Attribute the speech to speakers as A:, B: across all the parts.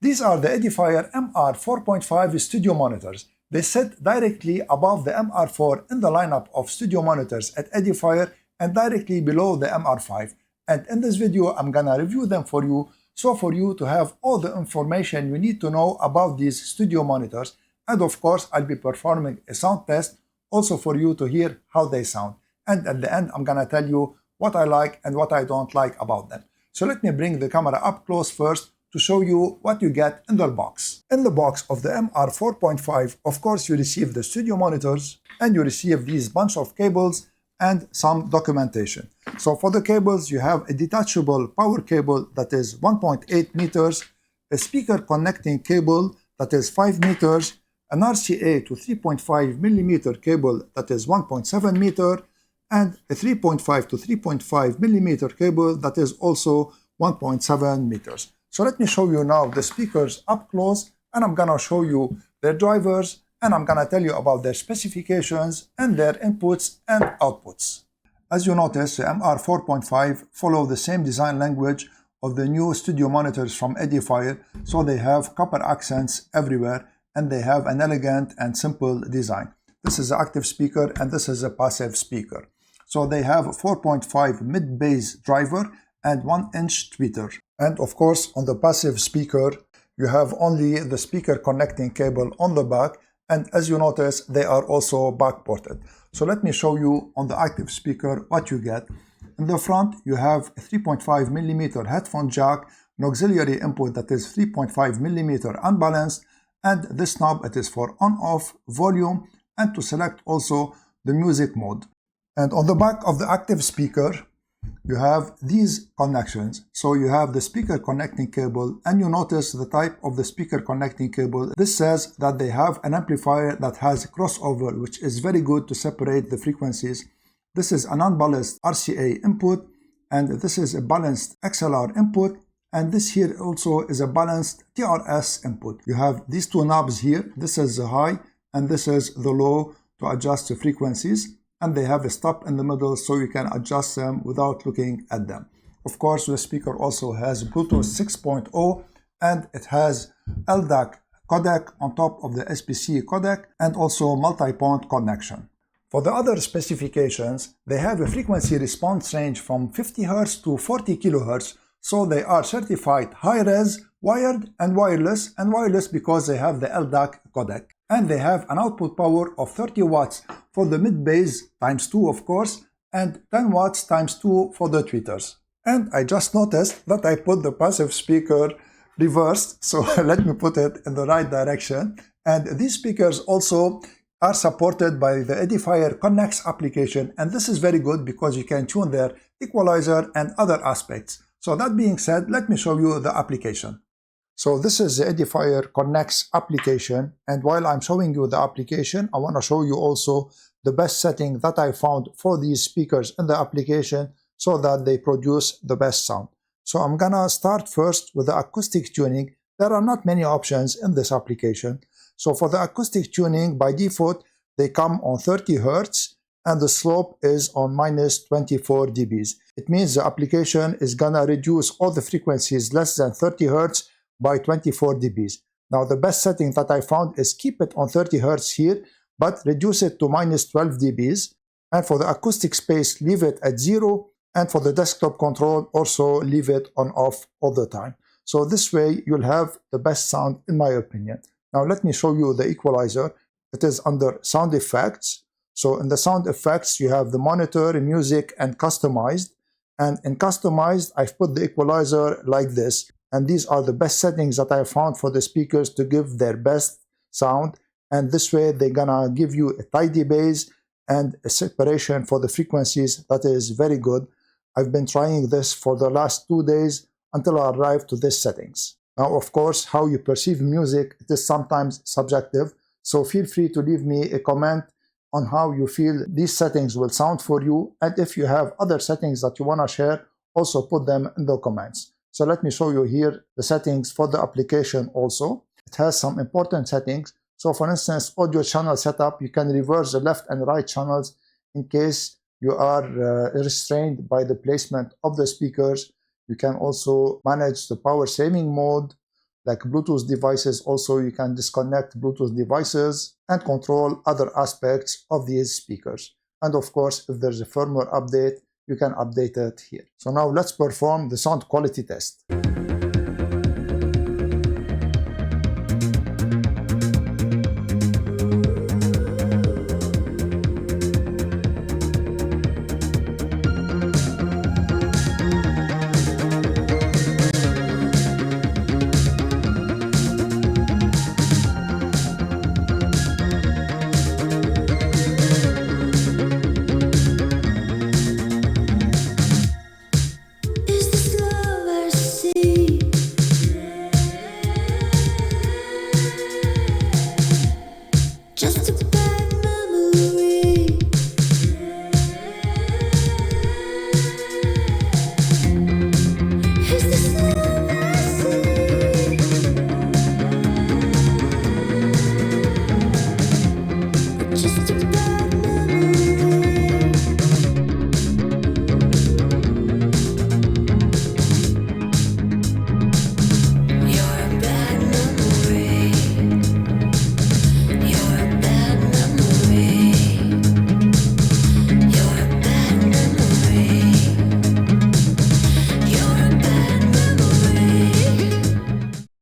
A: These are the Edifier MR4.5 studio monitors. They sit directly above the MR4 in the lineup of studio monitors at Edifier and directly below the MR5. And in this video, I'm gonna review them for you, so for you to have all the information you need to know about these studio monitors. And of course, I'll be performing a sound test also for you to hear how they sound. And at the end, I'm gonna tell you what I like and what I don't like about them. So let me bring the camera up close first to show you what you get in the box. In the box of the MR4.5, of course, you receive the studio monitors and you receive these bunch of cables and some documentation. So for the cables, you have a detachable power cable that is 1.8 meters, a speaker connecting cable that is 5 meters, an RCA to 3.5 millimeter cable that is 1.7 meter, and a 3.5 to 3.5 millimeter cable that is also 1.7 meters. So let me show you now the speakers up close, and I'm gonna show you their drivers, and I'm gonna tell you about their specifications and their inputs and outputs. As you notice, the MR4.5 follow the same design language of the new studio monitors from Edifier, so they have copper accents everywhere, and they have an elegant and simple design. This is an active speaker, and this is a passive speaker. So they have a 4.5 mid-bass driver and 1-inch tweeter. And of course, on the passive speaker, you have only the speaker connecting cable on the back, and as you notice, they are also back-ported. So let me show you on the active speaker what you get. In the front, you have a 3.5 millimeter headphone jack, an auxiliary input that is 3.5 millimeter unbalanced, and this knob, it is for on-off, volume, and to select also the music mode. And on the back of the active speaker, you have these connections. So you have the speaker connecting cable, and you notice the type of the speaker connecting cable. This says that they have an amplifier that has crossover, which is very good to separate the frequencies. This is an unbalanced RCA input, and this is a balanced XLR input, and this here also is a balanced TRS input. You have these two knobs here. This is the high, and this is the low to adjust the frequencies. And they have a stop in the middle so you can adjust them without looking at them. Of course, the speaker also has Bluetooth 6.0 and it has LDAC codec on top of the SPC codec and also multi-point connection. For the other specifications, they have a frequency response range from 50 Hz to 40 kHz, so they are certified high-res, wired and wireless because they have the LDAC codec. And they have an output power of 30 watts for the mid-bass times 2 of course, and 10 watts times 2 for the tweeters. And I just noticed that I put the passive speaker reversed, so let me put it in the right direction. And these speakers also are supported by the Edifier Connects application, and this is very good because you can tune their equalizer and other aspects. So that being said, let me show you the application. So this is the Edifier Connects application, and while I'm showing you the application, I want to show you also the best setting that I found for these speakers in the application so that they produce the best sound. So I'm gonna start first with the acoustic tuning. There are not many options in this application. So for the acoustic tuning, by default, they come on 30 Hz and the slope is on -24 dBs. It means the application is gonna reduce all the frequencies less than 30 Hz by 24 dBs. Now the best setting that I found is keep it on 30 Hz here, but reduce it to -12 dBs. And for the acoustic space, leave it at 0. And for the desktop control, also leave it on off all the time. So this way you'll have the best sound in my opinion. Now let me show you the equalizer. It is under sound effects. So in the sound effects, you have the monitor, music, and customized. And in customized, I've put the equalizer like this. And these are the best settings that I found for the speakers to give their best sound. And this way, they're gonna give you a tidy bass and a separation for the frequencies that is very good. I've been trying this for the last 2 days until I arrived to these settings. Now, of course, how you perceive music, it is sometimes subjective. So feel free to leave me a comment on how you feel these settings will sound for you. And if you have other settings that you wanna share, also put them in the comments. So let me show you here the settings for the application also. It has some important settings. So for instance, audio channel setup, you can reverse the left and right channels in case you are restrained by the placement of the speakers. You can also manage the power saving mode, like Bluetooth devices. Also, you can disconnect Bluetooth devices and control other aspects of these speakers. And of course, if there's a firmware update, you can update it here. So now let's perform the sound quality test.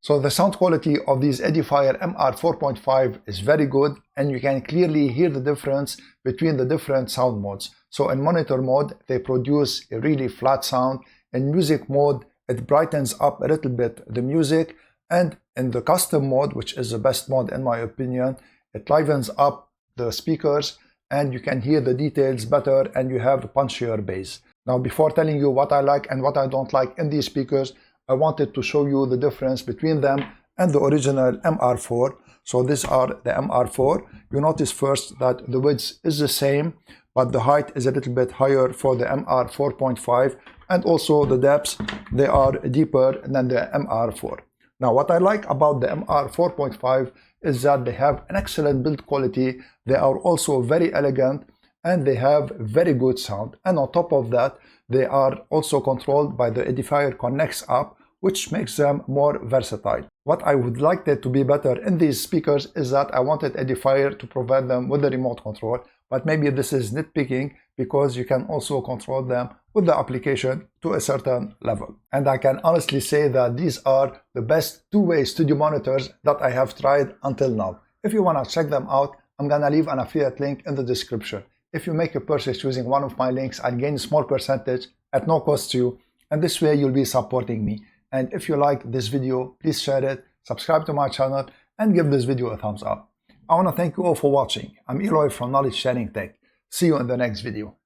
A: So the sound quality of these Edifier MR4.5 is very good, and you can clearly hear the difference between the different sound modes. So in monitor mode, they produce a really flat sound. In music mode, it brightens up a little bit the music. And in the custom mode, which is the best mode in my opinion, it livens up the speakers and you can hear the details better and you have punchier bass. Now, before telling you what I like and what I don't like in these speakers, I wanted to show you the difference between them and the original MR4. So these are the MR4. You notice first that the width is the same, but the height is a little bit higher for the MR4.5, and also the depths, they are deeper than the MR4. Now, what I like about the MR4.5 is that they have an excellent build quality. They are also very elegant and they have very good sound. And on top of that, they are also controlled by the Edifier Connects app, which makes them more versatile. What I would like that to be better in these speakers is that I wanted Edifier to provide them with the remote control, but maybe this is nitpicking because you can also control them with the application to a certain level. And I can honestly say that these are the best two-way studio monitors that I have tried until now. If you want to check them out, I'm gonna leave an affiliate link in the description. If you make a purchase using one of my links, I'll gain a small percentage at no cost to you, and this way you'll be supporting me. And if you like this video, please share it, subscribe to my channel, and give this video a thumbs up. I want to thank you all for watching. I'm Eloy from Knowledge Sharing Tech. See you in the next video.